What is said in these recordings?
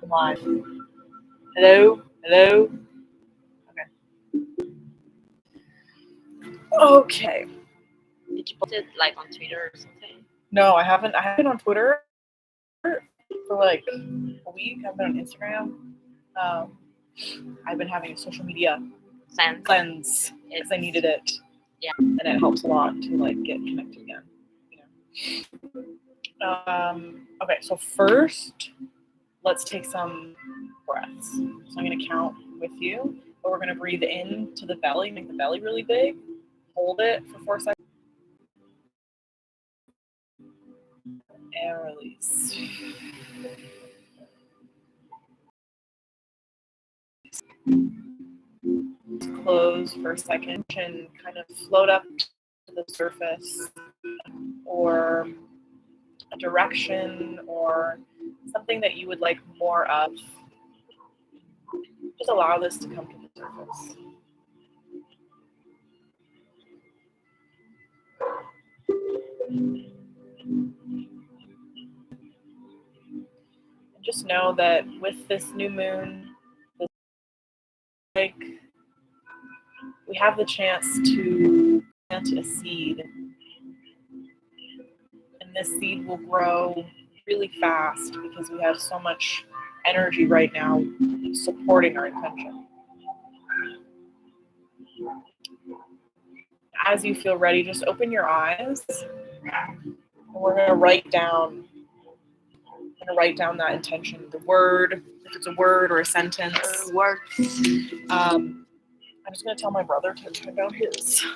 I'm live. Hello? Hello? Okay. Did you post it like on Twitter or something? No, I haven't. I haven't been on Twitter for like a week. I've been on Instagram. I've been having a social media cleanse because I needed it. Yeah. And it helps a lot to like get connected again. Okay, so first, let's take some breaths. So I'm going to count with you, but we're going to breathe in to the belly, make the belly really big, hold it for 4 seconds, and release. Close for a second and kind of float up to the surface or a direction or something that you would like more of. Just allow this to come to the surface. And just know that with this new moon, we have the chance to plant a seed. And this seed will grow really fast because we have so much energy right now supporting our intention. As you feel ready, just open your eyes. And we're going to write down that intention, the word, if it's a word or a sentence. Words. I'm just going to tell my brother to check out his.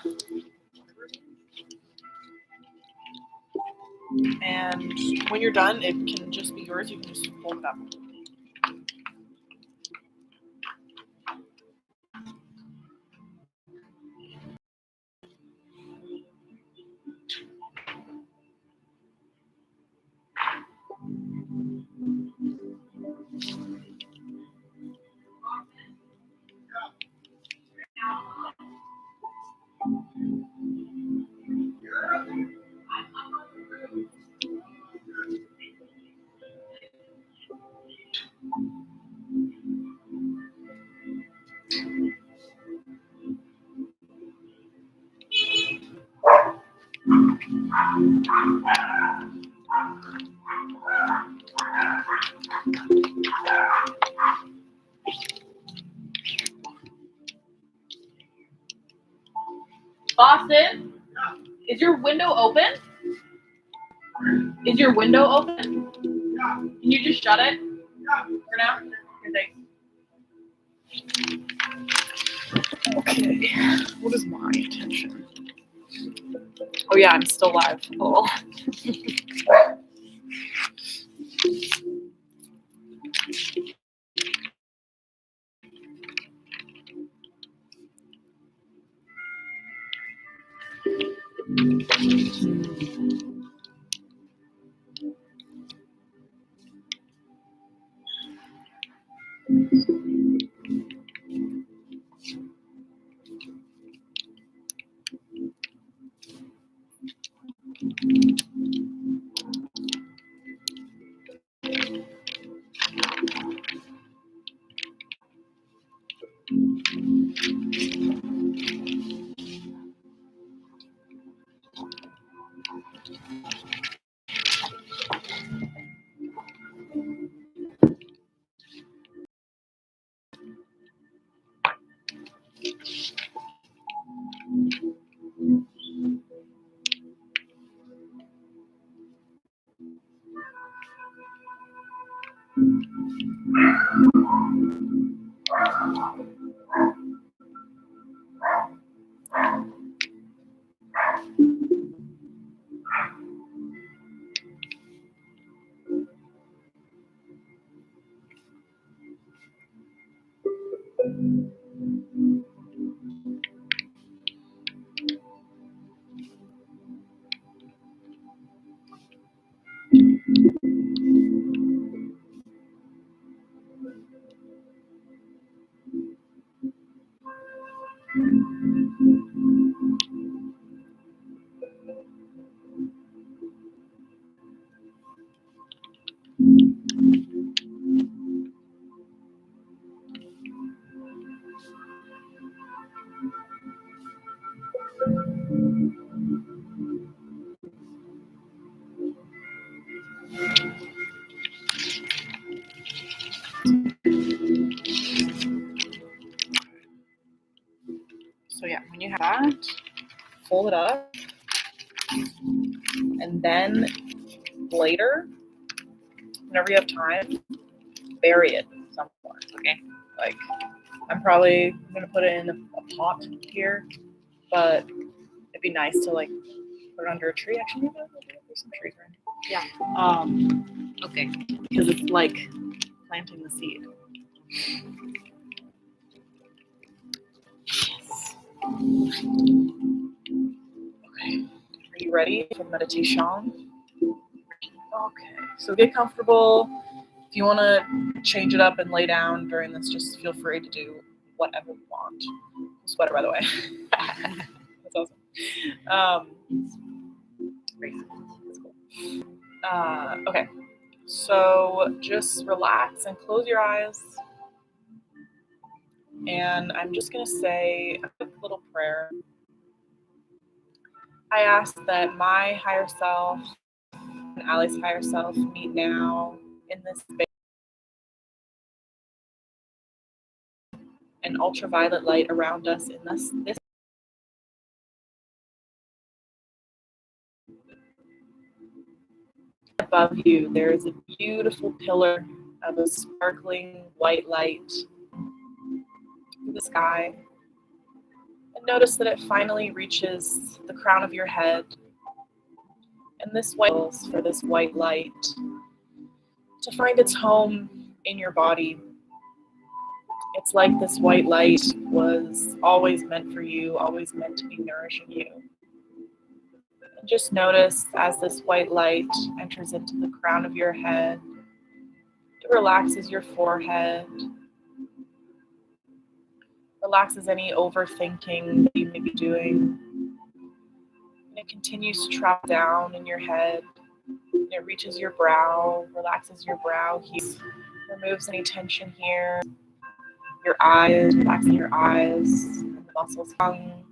And when you're done, it can just be yours. You can just fold it up. Boston, is your window open? Is your window open? Can you just shut it for now? Okay, what is my intention? Oh yeah, I'm still live. Oh. pull it up, and then later, whenever you have time, bury it somewhere. Okay. Like, I'm probably gonna put it in a pot here, but it'd be nice to like put it under a tree. Actually, maybe there's some trees around here. Yeah. Okay. Because it's like planting the seed. Yes. Okay. Are you ready for meditation? Okay. So get comfortable. If you want to change it up and lay down during this, just feel free to do whatever you want. Sweater, by the way. That's awesome. Great. That's cool. Okay. So just relax and close your eyes. And I'm just going to say a quick little prayer. I ask that my higher self and Allie's higher self meet now in this space. And ultraviolet light around us in this above you, there is a beautiful pillar of a sparkling white light through the sky. And notice that it finally reaches the crown of your head. And this for this white light to find its home in your body. It's like this white light was always meant for you, always meant to be nourishing you. And just notice as this white light enters into the crown of your head, it relaxes your forehead, relaxes any overthinking that you may be doing. And it continues to travel down in your head. And it reaches your brow, relaxes your brow here, removes any tension here. Your eyes, relaxing your eyes, and the muscles, tongue.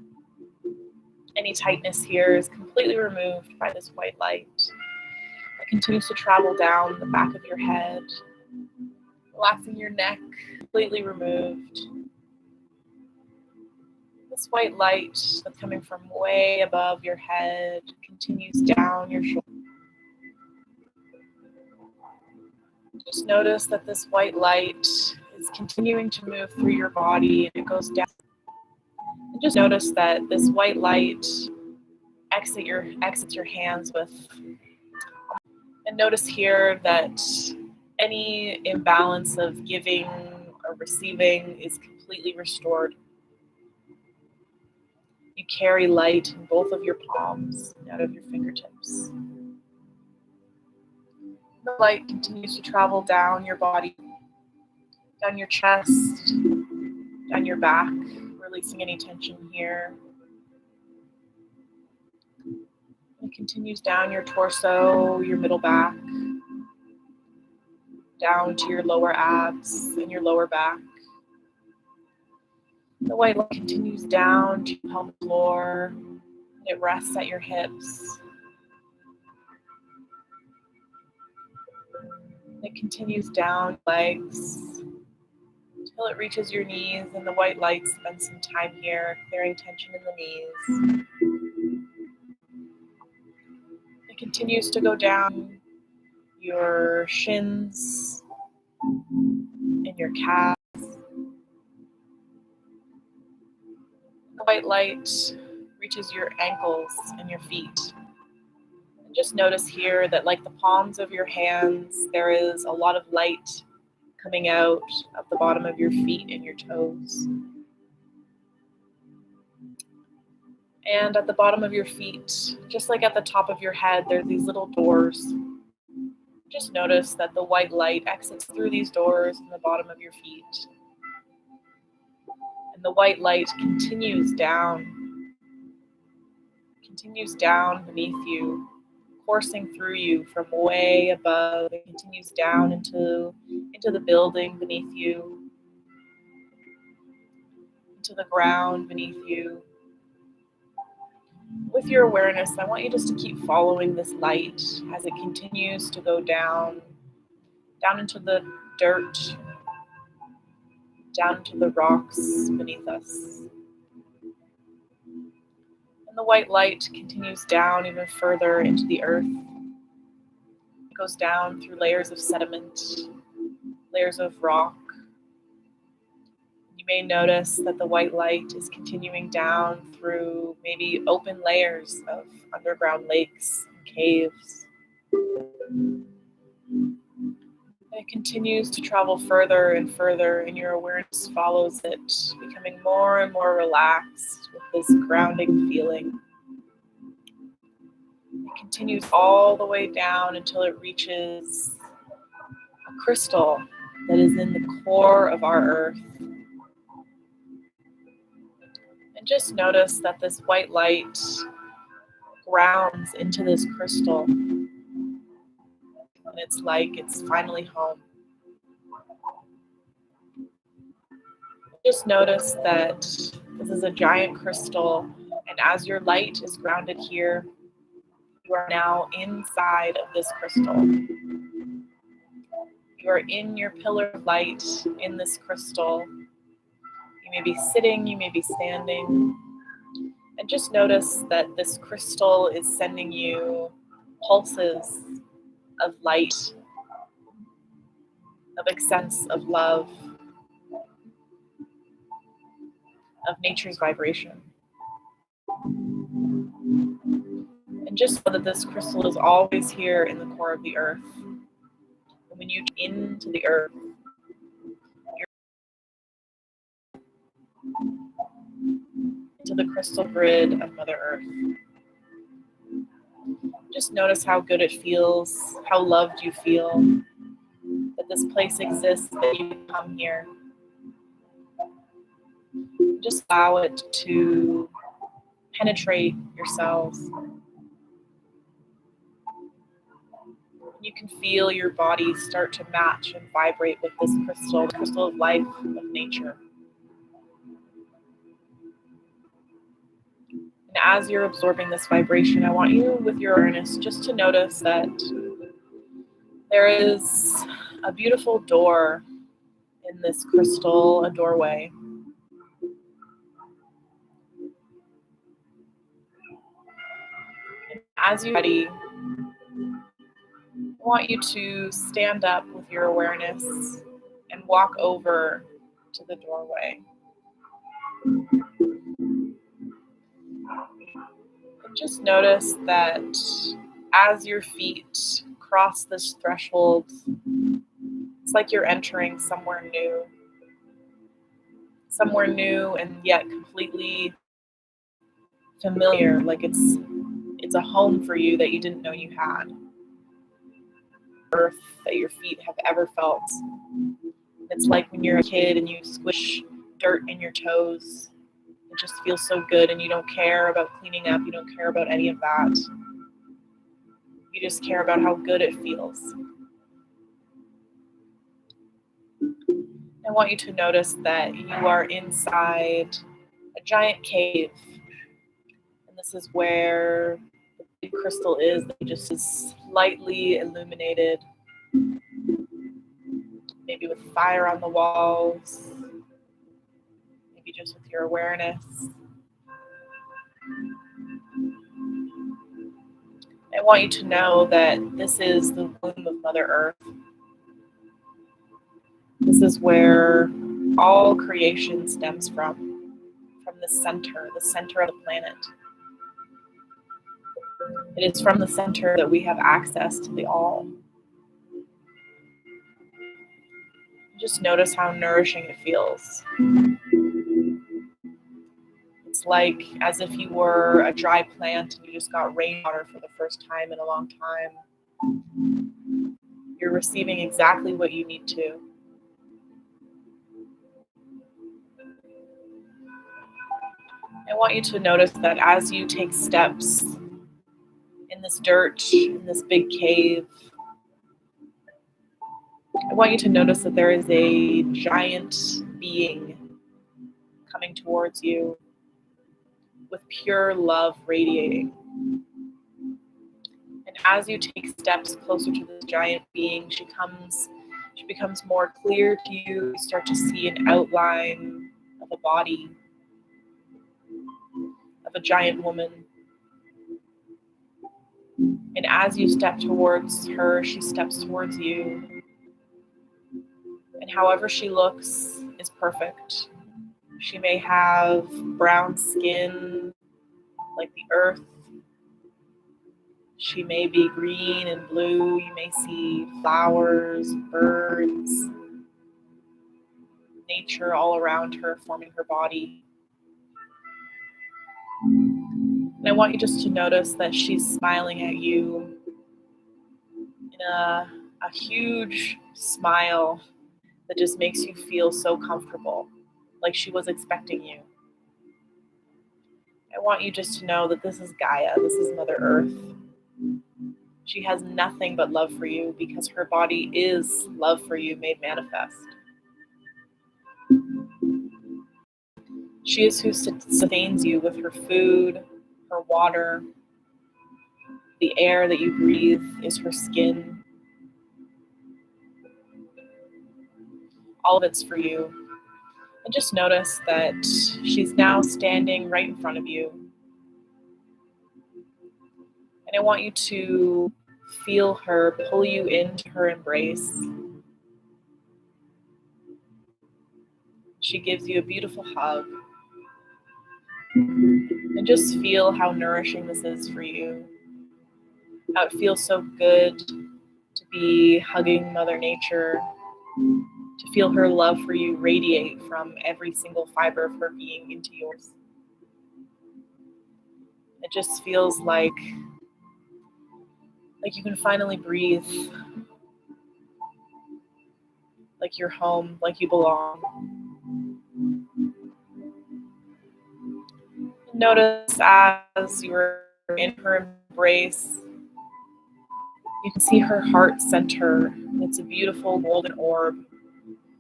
Any tightness here is completely removed by this white light. It continues to travel down the back of your head, relaxing your neck, completely removed. This white light that's coming from way above your head continues down your shoulder. Just notice that this white light is continuing to move through your body and it goes down. And just notice that this white light exits your hands with. And notice here that any imbalance of giving or receiving is completely restored. You carry light in both of your palms and out of your fingertips. The light continues to travel down your body, down your chest, down your back, releasing any tension here. It continues down your torso, your middle back, down to your lower abs and your lower back. The white light continues down to your pelvic floor, and it rests at your hips. It continues down legs until it reaches your knees, and the white light spends some time here, clearing tension in the knees. It continues to go down your shins and your calves. The white light reaches your ankles and your feet. And just notice here that like the palms of your hands, there is a lot of light coming out of the bottom of your feet and your toes. And at the bottom of your feet, just like at the top of your head, there's these little doors. Just notice that the white light exits through these doors in the bottom of your feet. And the white light continues down beneath you, coursing through you from way above. It continues down into the building beneath you, into the ground beneath you. With your awareness, I want you just to keep following this light as it continues to go down into the dirt, down into the rocks beneath us. And the white light continues down even further into the earth. It goes down through layers of sediment, layers of rock. You may notice that the white light is continuing down through maybe open layers of underground lakes and caves. It continues to travel further and further, and your awareness follows it, becoming more and more relaxed with this grounding feeling. It continues all the way down until it reaches a crystal that is in the core of our earth. And just notice that this white light grounds into this crystal. And it's like it's finally home. Just notice that this is a giant crystal, and as your light is grounded here, you are now inside of this crystal. You are in your pillar of light in this crystal. You may be sitting, you may be standing, and just notice that this crystal is sending you pulses of light, of a sense of love, of nature's vibration. And just know that this crystal is always here in the core of the earth. And when you get into the earth, you're into the crystal grid of Mother Earth. Just notice how good it feels, how loved you feel, that this place exists, that you can come here. Just allow it to penetrate your cells. You can feel your body start to match and vibrate with this crystal, the crystal of life, of nature. And as you're absorbing this vibration, I want you, with your awareness, just to notice that there is a beautiful door in this crystal, a doorway. And as you're ready, I want you to stand up with your awareness and walk over to the doorway. And just notice that as your feet cross this threshold, it's like you're entering somewhere new and yet completely familiar, like it's a home for you that you didn't know you had. Earth that your feet have ever felt. It's like when you're a kid and you squish dirt in your toes. It just feels so good, and you don't care about cleaning up. You don't care about any of that. You just care about how good it feels. I want you to notice that you are inside a giant cave. And this is where the big crystal is, that just is slightly illuminated. Maybe with fire on the walls. Maybe just with your awareness. I want you to know that this is the womb of Mother Earth. This is where all creation stems from the center of the planet. It is from the center that we have access to the all. Just notice how nourishing it feels. It's like as if you were a dry plant and you just got rainwater for the first time in a long time. You're receiving exactly what you need to. I want you to notice that as you take steps in this dirt, in this big cave, I want you to notice that there is a giant being coming towards you with pure love radiating. And as you take steps closer to this giant being, she becomes more clear to you. You start to see an outline of a body, of a giant woman. And as you step towards her, she steps towards you. And however she looks is perfect. She may have brown skin like the earth. She may be green and blue. You may see flowers, birds, nature all around her, forming her body. And I want you just to notice that she's smiling at you in a huge smile that just makes you feel so comfortable, like she was expecting you. I want you just to know that this is Gaia, this is Mother Earth. She has nothing but love for you because her body is love for you made manifest. She is who sustains you with her food, her water. The air that you breathe is her skin. All of it's for you. And just notice that she's now standing right in front of you. And I want you to feel her pull you into her embrace. She gives you a beautiful hug. And just feel how nourishing this is for you. How it feels so good to be hugging Mother Nature, to feel her love for you radiate from every single fiber of her being into yours. It just feels like you can finally breathe, like you're home, like you belong. Notice as you're in her embrace, you can see her heart center. It's a beautiful golden orb.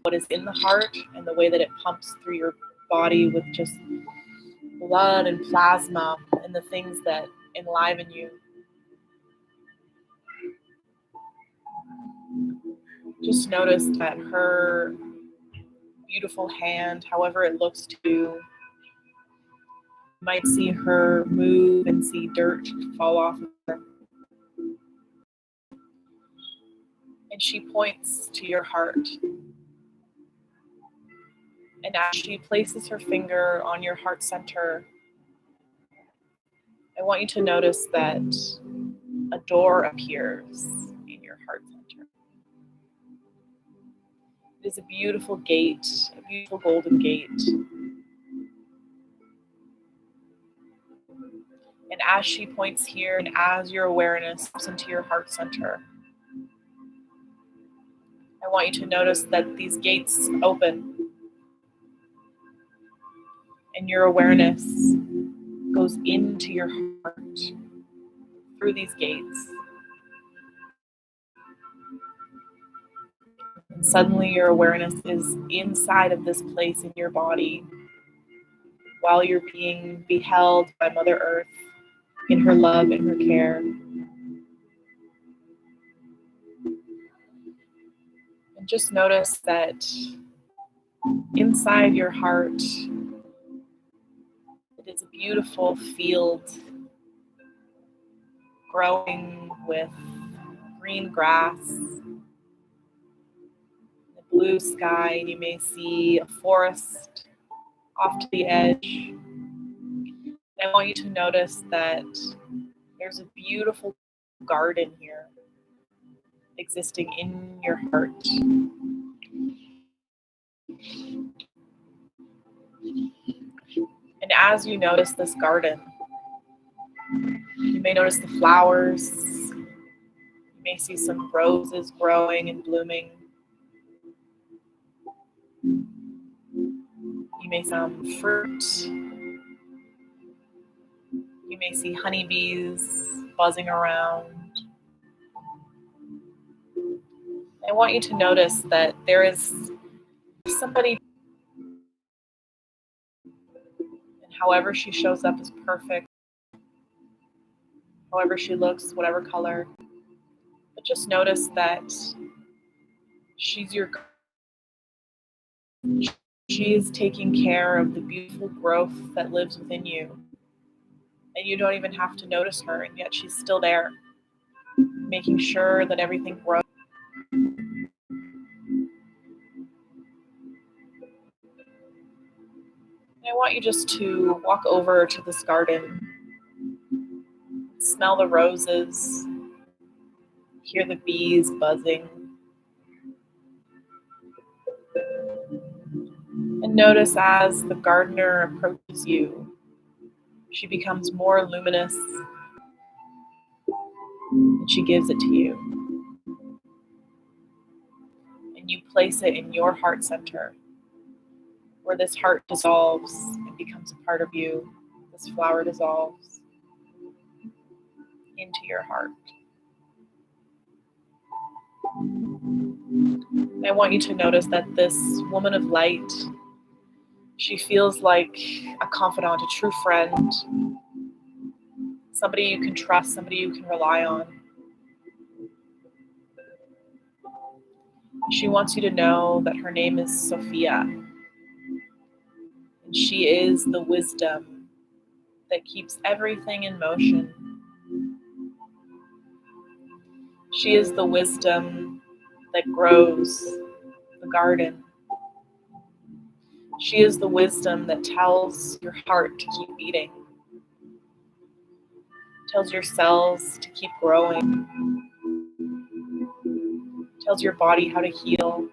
What is in the heart and the way that it pumps through your body with just blood and plasma and the things that enliven you. Just notice that her beautiful hand, however it looks to you, you might see her move and see dirt fall off of her. And she points to your heart. And as she places her finger on your heart center, I want you to notice that a door appears in your heart center. It is a beautiful gate, a beautiful golden gate. And as she points here, and as your awareness comes into your heart center, I want you to notice that these gates open. And your awareness goes into your heart through these gates. And suddenly your awareness is inside of this place in your body while you're being beheld by Mother Earth in her love and her care. And just notice that inside your heart, it is a beautiful field growing with green grass, a blue sky, and you may see a forest off to the edge. I want you to notice that there's a beautiful garden here existing in your heart. And as you notice this garden, you may notice the flowers. You may see some roses growing and blooming. You may see some fruit. You may see honeybees buzzing around. I want you to notice that there is somebody, and however she shows up is perfect. However she looks, whatever color. But just notice that she's taking care of the beautiful growth that lives within you. And you don't even have to notice her, and yet she's still there. making sure that everything grows. I want you just to walk over to this garden, smell the roses, hear the bees buzzing, and notice as the gardener approaches you, she becomes more luminous and she gives it to you. And you place it in your heart center, where this heart dissolves and becomes a part of you. This flower dissolves into your heart. I want you to notice that this woman of light, she feels like a confidant, a true friend, somebody you can trust, somebody you can rely on. She wants you to know that her name is Sophia, and she is the wisdom that keeps everything in motion. She is the wisdom that grows the garden. She is the wisdom that tells your heart to keep beating, tells your cells to keep growing, tells your body how to heal.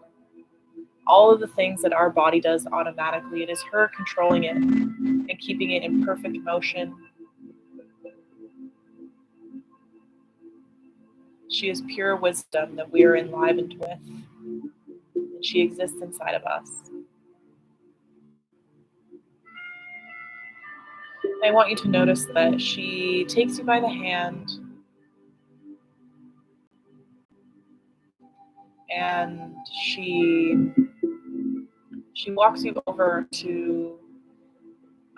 All of the things that our body does automatically, it is her controlling it and keeping it in perfect motion. She is pure wisdom that we are enlivened with, and she exists inside of us. I want you to notice that she takes you by the hand and she walks you over to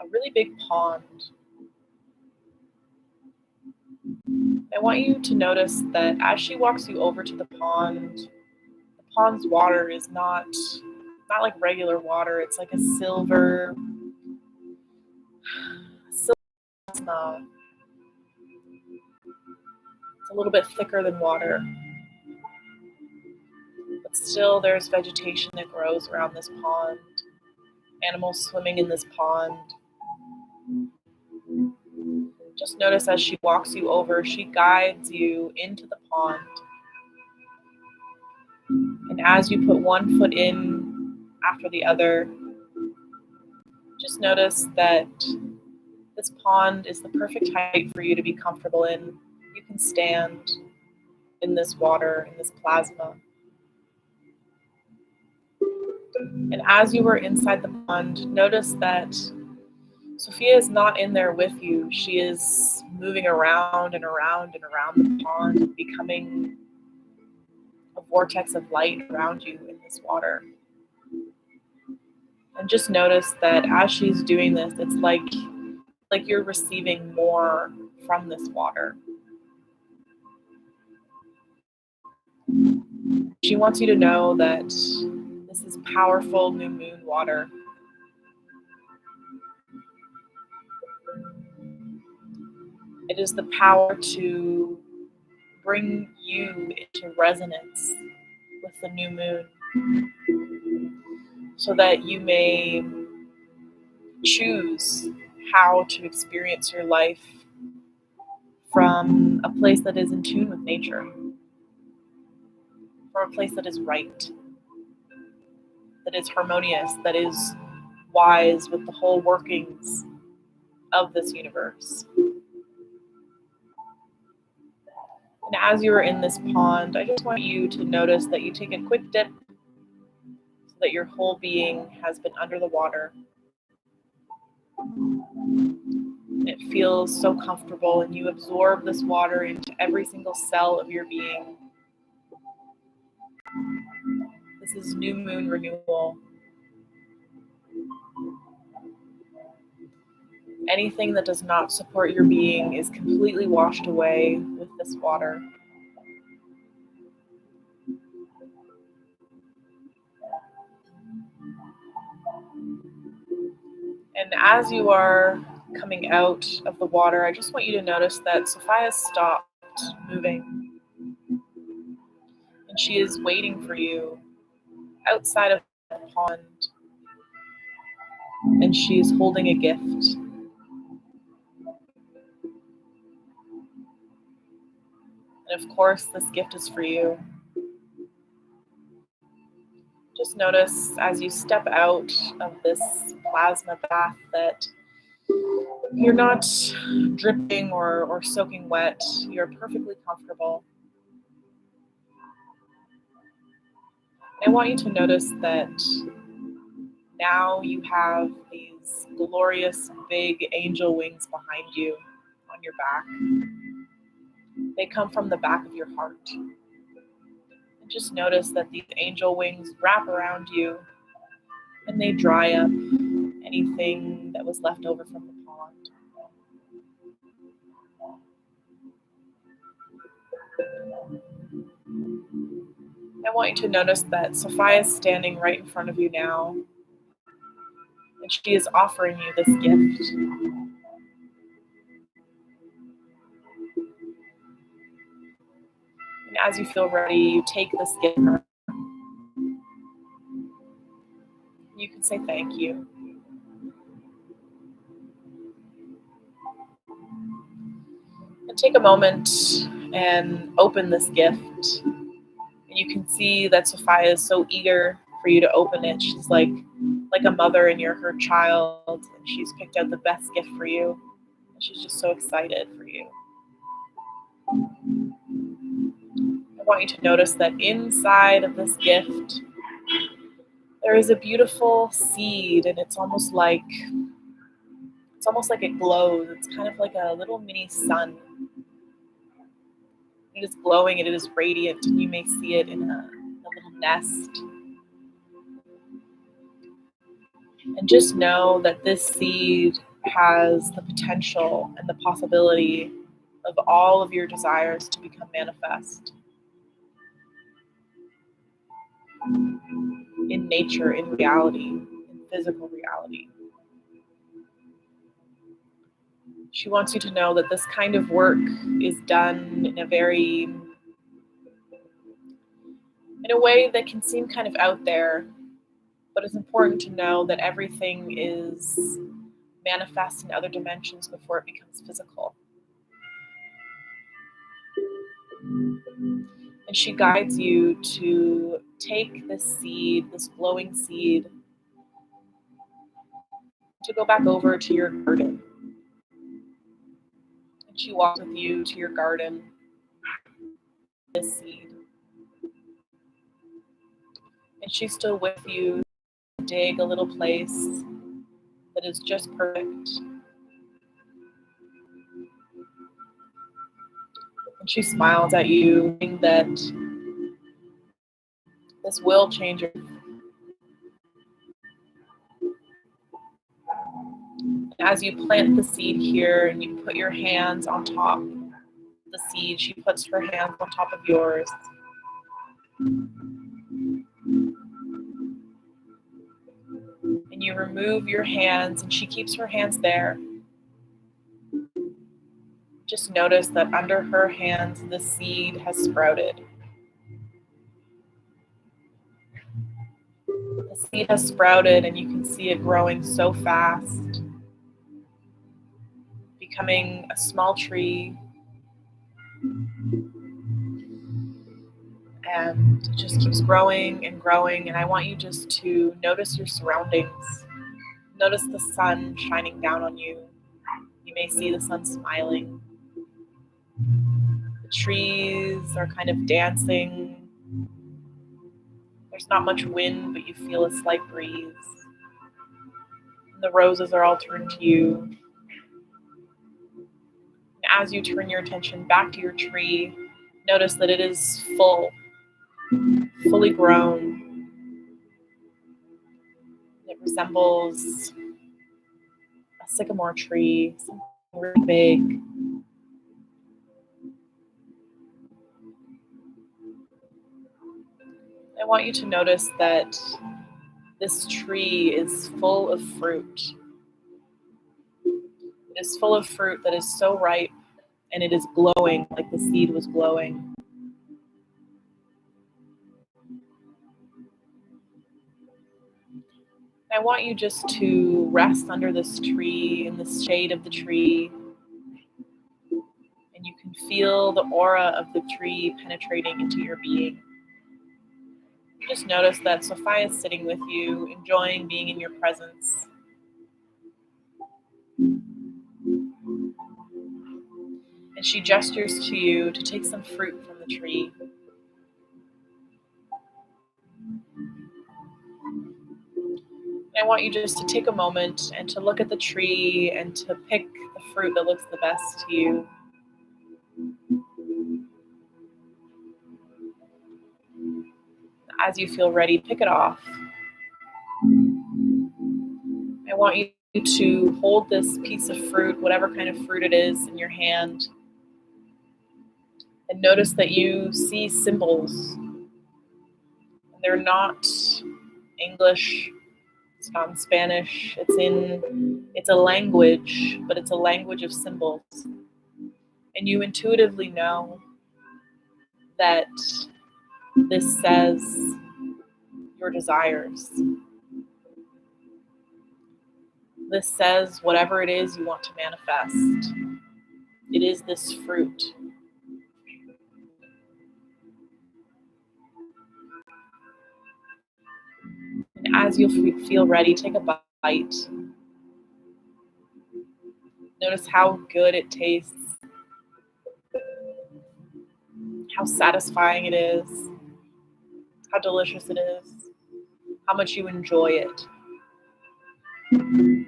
a really big pond. I want you to notice that as she walks you over to the pond's water is not like regular water. It's like a silver plasma. It's a little bit thicker than water. But still there's vegetation that grows around this pond. Animals swimming in this pond. Just notice as she walks you over, she guides you into the pond. And as you put one foot in after the other, just notice that this pond is the perfect height for you to be comfortable in. You can stand in this water, in this plasma. And as you were inside the pond, notice that Sophia is not in there with you. She is moving around and around and around the pond, becoming a vortex of light around you in this water. And just notice that as she's doing this, it's like you're receiving more from this water. She wants you to know that this is powerful new moon water. It is the power to bring you into resonance with the new moon so that you may choose how to experience your life from a place that is in tune with nature, from a place that is right, that is harmonious, that is wise with the whole workings of this universe. And as you are in this pond, I just want you to notice that you take a quick dip so that your whole being has been under the water. It feels so comfortable, and you absorb this water into every single cell of your being. This is new moon renewal. Anything that does not support your being is completely washed away with this water. And as you are coming out of the water, I just want you to notice that Sophia stopped moving. She is waiting for you outside of the pond, and she is holding a gift. And of course, this gift is for you. Just notice as you step out of this plasma bath that you're not dripping or soaking wet. You're perfectly comfortable. I want you to notice that now you have these glorious big angel wings behind you on your back. They come from the back of your heart. And just notice that these angel wings wrap around you and they dry up anything that was left over from the pond. I want you to notice that Sophia is standing right in front of you now, and she is offering you this gift. And as you feel ready, you take this gift from her. You can say thank you. And take a moment and open this gift. And you can see that Sophia is so eager for you to open it. She's like a mother and you're her child, and she's picked out the best gift for you. And she's just so excited for you. I want you to notice that inside of this gift, there is a beautiful seed, and it's almost like it glows. It's kind of like a little mini sun. It is glowing and it is radiant, and you may see it in a little nest. And just know that this seed has the potential and the possibility of all of your desires to become manifest in nature, in reality, in physical reality. She wants you to know that this kind of work is done in a way that can seem kind of out there, but it's important to know that everything is manifest in other dimensions before it becomes physical. And she guides you to take this seed, this glowing seed, to go back over to your garden. And she walks with you to your garden, this seed. And she's still with you to dig a little place that is just perfect. And she smiles at you, saying that this will change your life. As you plant the seed here and you put your hands on top of the seed, she puts her hands on top of yours. And you remove your hands, and she keeps her hands there. Just notice that under her hands, the seed has sprouted. The seed has sprouted, and you can see it growing so fast, becoming a small tree, and it just keeps growing and growing. And I want you just to notice your surroundings. Notice the sun shining down on you. You may see the sun smiling. The trees are kind of dancing. There's not much wind, but you feel a slight breeze. And the roses are all turned to you. And as you turn your attention back to your tree, notice that it is fully grown. It resembles a sycamore tree, something really big. I want you to notice that this tree is full of fruit. It is full of fruit that is so ripe, and it is glowing like the seed was glowing. I want you just to rest under this tree, in the shade of the tree, and you can feel the aura of the tree penetrating into your being. Just notice that Sophia is sitting with you, enjoying being in your presence. And she gestures to you to take some fruit from the tree. I want you just to take a moment and to look at the tree and to pick the fruit that looks the best to you. As you feel ready, pick it off. I want you to hold this piece of fruit, whatever kind of fruit it is, in your hand. And notice that you see symbols. They're not English, it's not in Spanish, it's a language, but it's a language of symbols. And you intuitively know that this says your desires. This says whatever it is you want to manifest. It is this fruit. And as you feel ready, take a bite. Notice how good it tastes, how satisfying it is, how delicious it is, how much you enjoy it. And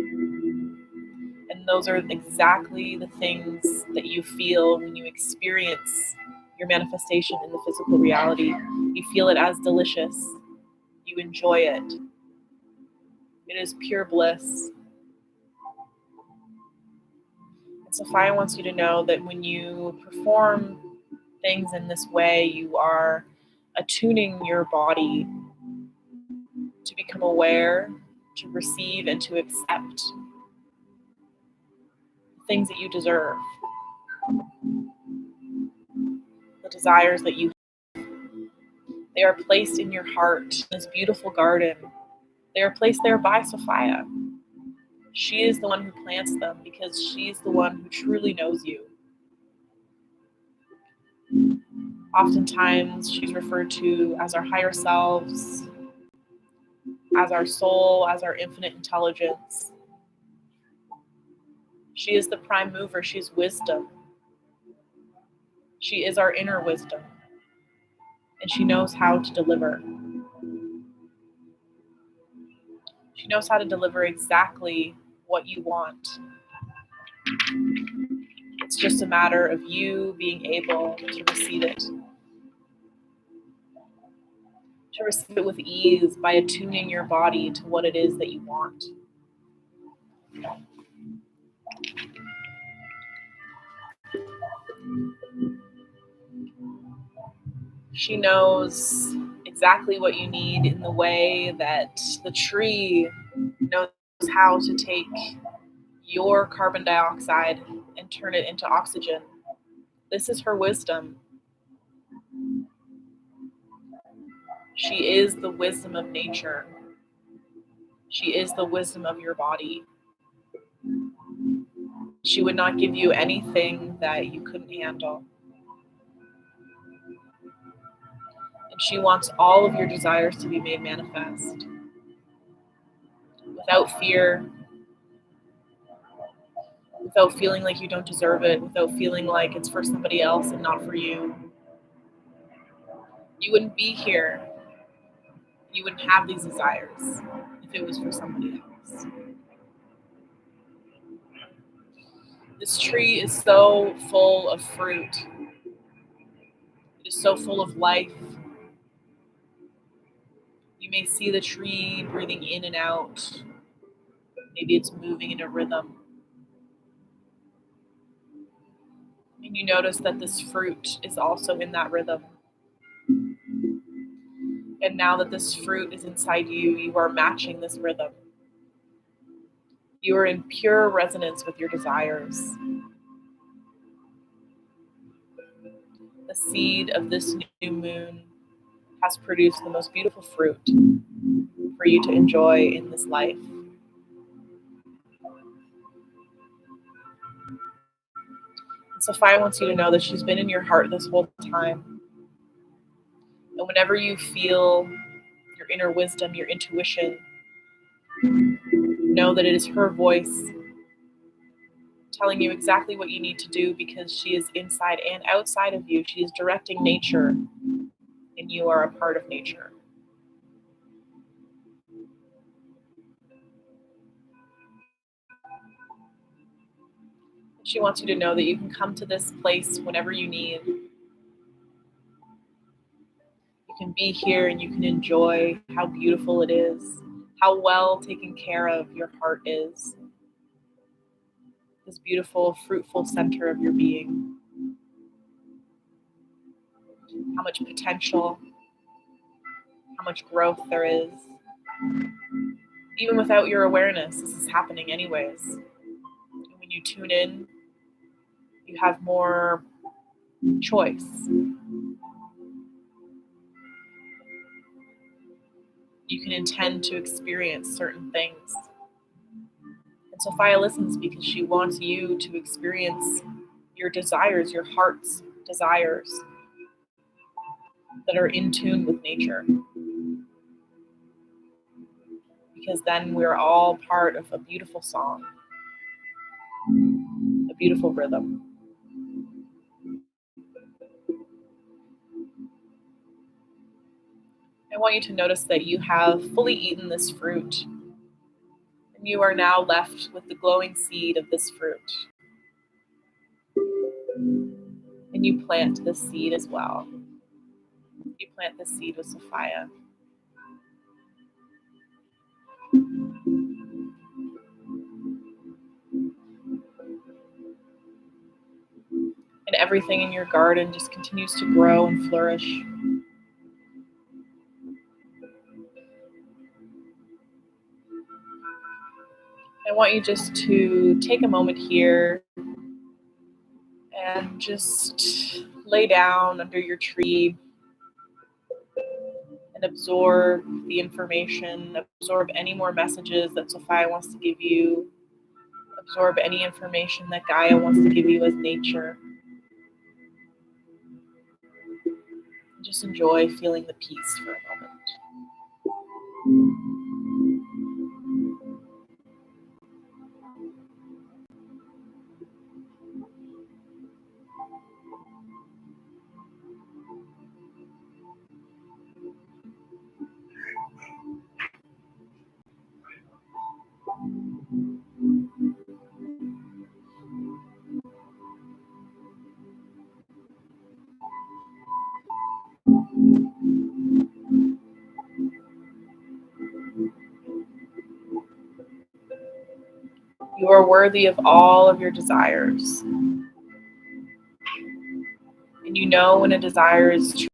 those are exactly the things that you feel when you experience your manifestation in the physical reality. You feel it as delicious. You enjoy it. It is pure bliss. And Sophia wants you to know that when you perform things in this way, you are attuning your body to become aware, to receive, and to accept the things that you deserve, the desires that you have. They are placed in your heart, in this beautiful garden. They are placed there by Sophia. She is the one who plants them because she's the one who truly knows you. Oftentimes, she's referred to as our higher selves, as our soul, as our infinite intelligence. She is the prime mover. She's wisdom. She is our inner wisdom. And she knows how to deliver. She knows how to deliver exactly what you want. It's just a matter of you being able to receive it. To receive it with ease by attuning your body to what it is that you want. She knows exactly what you need in the way that the tree knows how to take your carbon dioxide and turn it into oxygen. This is her wisdom. She is the wisdom of nature. She is the wisdom of your body. She would not give you anything that you couldn't handle. And she wants all of your desires to be made manifest. Without fear, without feeling like you don't deserve it, without feeling like it's for somebody else and not for you. You wouldn't be here. You wouldn't have these desires if it was for somebody else. This tree is so full of fruit. It is so full of life. You may see the tree breathing in and out. Maybe it's moving in a rhythm. And you notice that this fruit is also in that rhythm. And now that this fruit is inside you, you are matching this rhythm. You are in pure resonance with your desires. The seed of this new moon has produced the most beautiful fruit for you to enjoy in this life. And Sophia wants you to know that she's been in your heart this whole time. And whenever you feel your inner wisdom, your intuition, know that it is her voice telling you exactly what you need to do, because she is inside and outside of you. She is directing nature, and you are a part of nature. She wants you to know that you can come to this place whenever you need. You can be here and you can enjoy how beautiful it is, how well taken care of your heart is, this beautiful, fruitful center of your being. How much potential, how much growth there is. Even without your awareness, this is happening anyways. And when you tune in, you have more choice. You can intend to experience certain things. And Sophia listens because she wants you to experience your desires, your heart's desires that are in tune with nature. Because then we're all part of a beautiful song, a beautiful rhythm. I want you to notice that you have fully eaten this fruit, and you are now left with the glowing seed of this fruit. And you plant this seed as well. You plant this seed with Sophia. And everything in your garden just continues to grow and flourish. I want you just to take a moment here and just lay down under your tree and absorb the information, absorb any more messages that Sophia wants to give you, absorb any information that Gaia wants to give you as nature. Just enjoy feeling the peace for a moment. You are worthy of all of your desires. And you know when a desire is true, it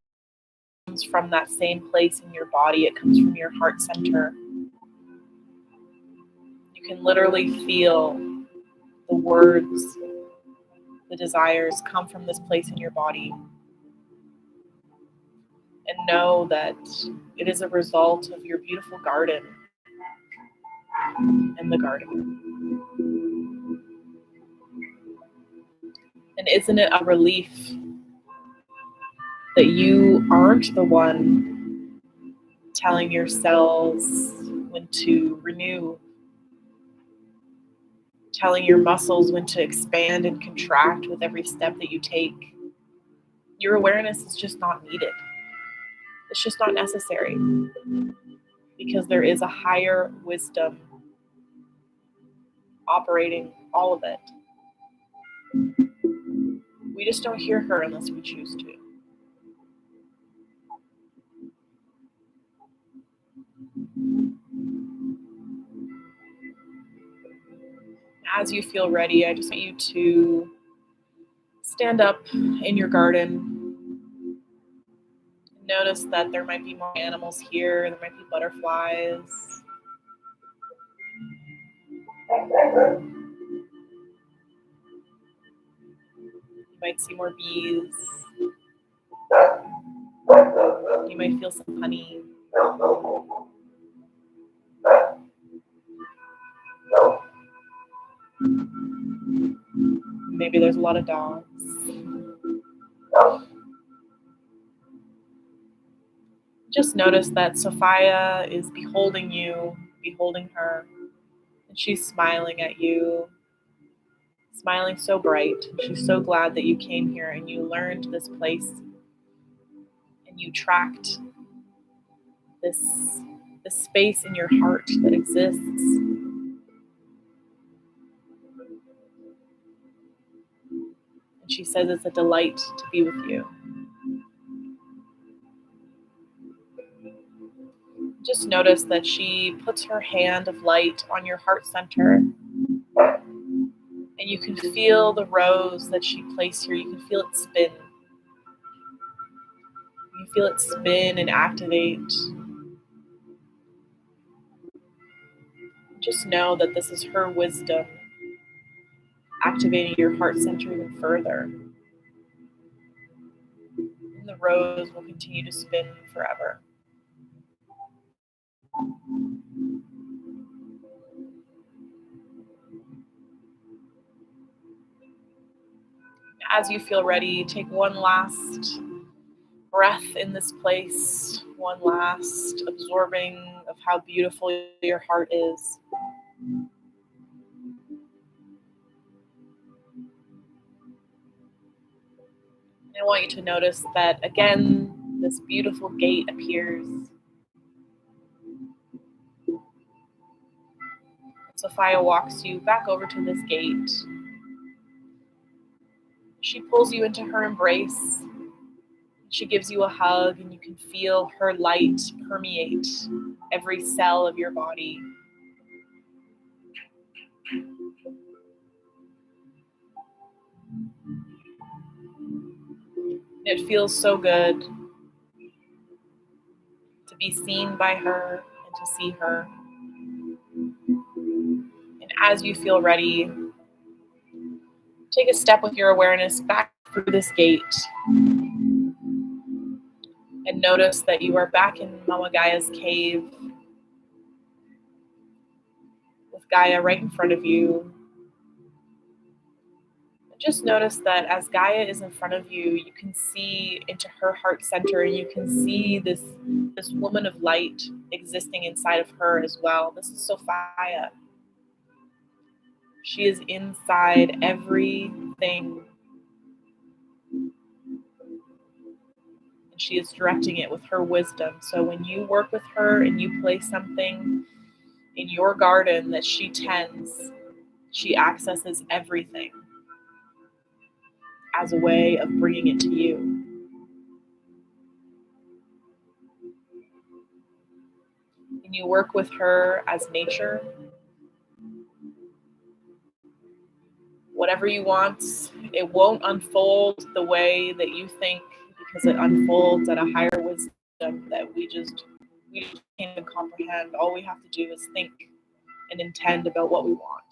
comes from that same place in your body. It comes from your heart center. You can literally feel the words, the desires come from this place in your body. And know that it is a result of your beautiful garden and the garden. And isn't it a relief that you aren't the one telling your cells when to renew, telling your muscles when to expand and contract with every step that you take? Your awareness is just not needed. It's just not necessary, because there is a higher wisdom operating all of it. We just don't hear her unless we choose to. As you feel ready, I just want you to stand up in your garden. Notice that there might be more animals here. There might be butterflies. You might see more bees. You may feel some honey. Maybe there's a lot of dogs. Just notice that Sophia is beholding you, beholding her, and she's smiling at you, smiling so bright. She's so glad that you came here and you learned this place and you tracked this space in your heart that exists. And she says it's a delight to be with you. Just notice that she puts her hand of light on your heart center, and you can feel the rose that she placed here. You can feel it spin. You feel it spin and activate. Just know that this is her wisdom activating your heart center even further. And the rose will continue to spin forever. As you feel ready, take one last breath in this place, one last absorbing of how beautiful your heart is. And I want you to notice that again, this beautiful gate appears. Sophia walks you back over to this gate. She pulls you into her embrace. She gives you a hug, and you can feel her light permeate every cell of your body. It feels so good to be seen by her and to see her. And as you feel ready, take a step with your awareness back through this gate and notice that you are back in Mama Gaia's cave with Gaia right in front of you. And just notice that as Gaia is in front of you, you can see into her heart center, and you can see this woman of light existing inside of her as well. This is Sophia. She is inside everything. And she is directing it with her wisdom. So when you work with her and you place something in your garden that she tends, she accesses everything as a way of bringing it to you. And you work with her as nature. Whatever you want, it won't unfold the way that you think, because it unfolds at a higher wisdom that we just can't even comprehend. All we have to do is think and intend about what we want.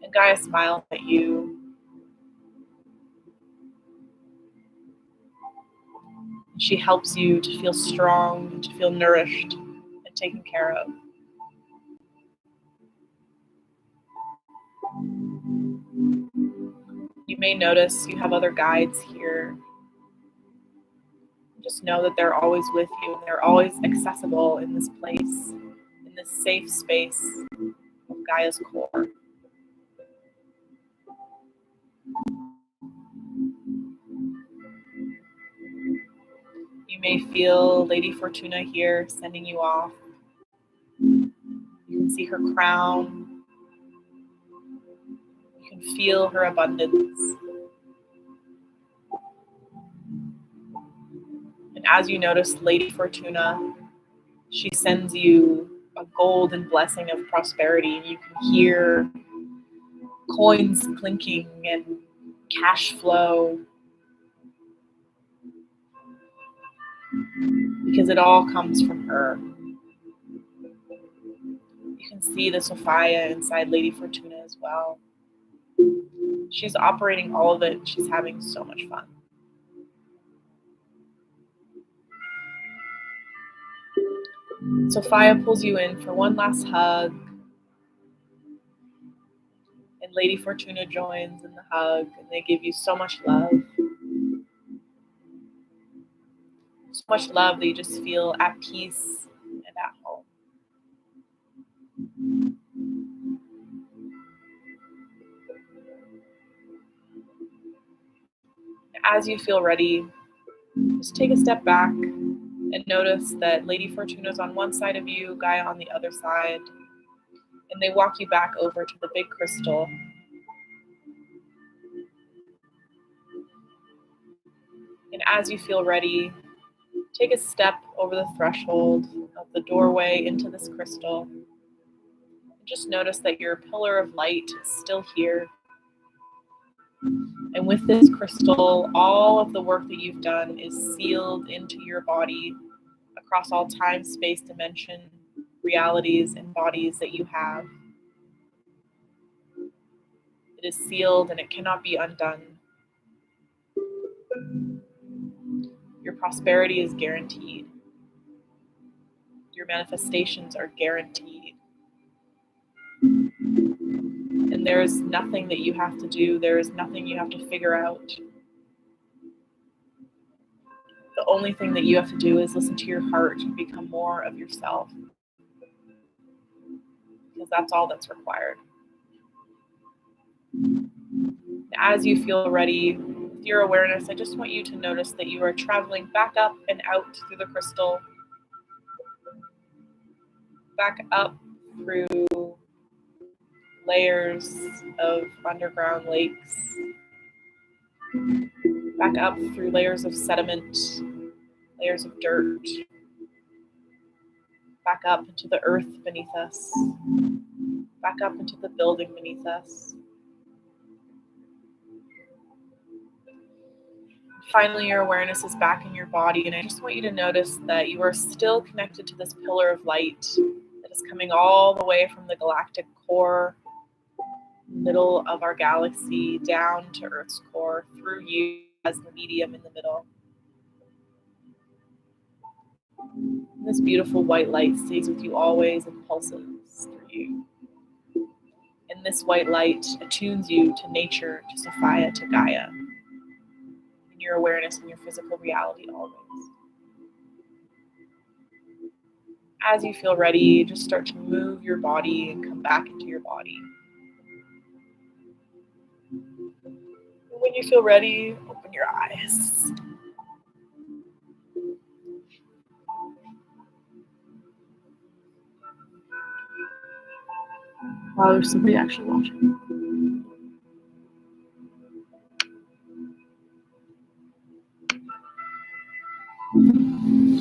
And Gaia smiles at you. She helps you to feel strong and to feel nourished and taken care of. You may notice you have other guides here. Just know that they're always with you, and they're always accessible in this place, in this safe space of Gaia's core. You may feel Lady Fortuna here sending you off. You can see her crown. You can feel her abundance. And as you notice Lady Fortuna, she sends you a golden blessing of prosperity, and you can hear coins clinking and cash flow, because it all comes from her. You can see the Sophia inside Lady Fortuna as well. She's operating all of it. She's having so much fun. Sophia pulls you in for one last hug, and Lady Fortuna joins in the hug, and they give you so much love. So much love that you just feel at peace and at home. As you feel ready, just take a step back and notice that Lady Fortuna's on one side of you, Gaia on the other side, and they walk you back over to the big crystal. And as you feel ready, take a step over the threshold of the doorway into this crystal. And just notice that your pillar of light is still here. And with this crystal, all of the work that you've done is sealed into your body across all time, space, dimension, realities, and bodies that you have. It is sealed and it cannot be undone. Your prosperity is guaranteed. Your manifestations are guaranteed. And there is nothing that you have to do. There is nothing you have to figure out. The only thing that you have to do is listen to your heart and become more of yourself. Because that's all that's required. As you feel ready with your awareness, I just want you to notice that you are traveling back up and out through the crystal. Back up through layers of underground lakes. Back up through layers of sediment, layers of dirt. Back up into the earth beneath us. Back up into the building beneath us. Finally, your awareness is back in your body, and I just want you to notice that you are still connected to this pillar of light that is coming all the way from the galactic core, middle of our galaxy, down to Earth's core, through you as the medium in the middle. And this beautiful white light stays with you always and pulses through you. And this white light attunes you to nature, to Sophia, to Gaia, in your awareness and your physical reality always. As you feel ready, just start to move your body and come back into your body. And when you feel ready, open your eyes. Wow, there's somebody actually watching.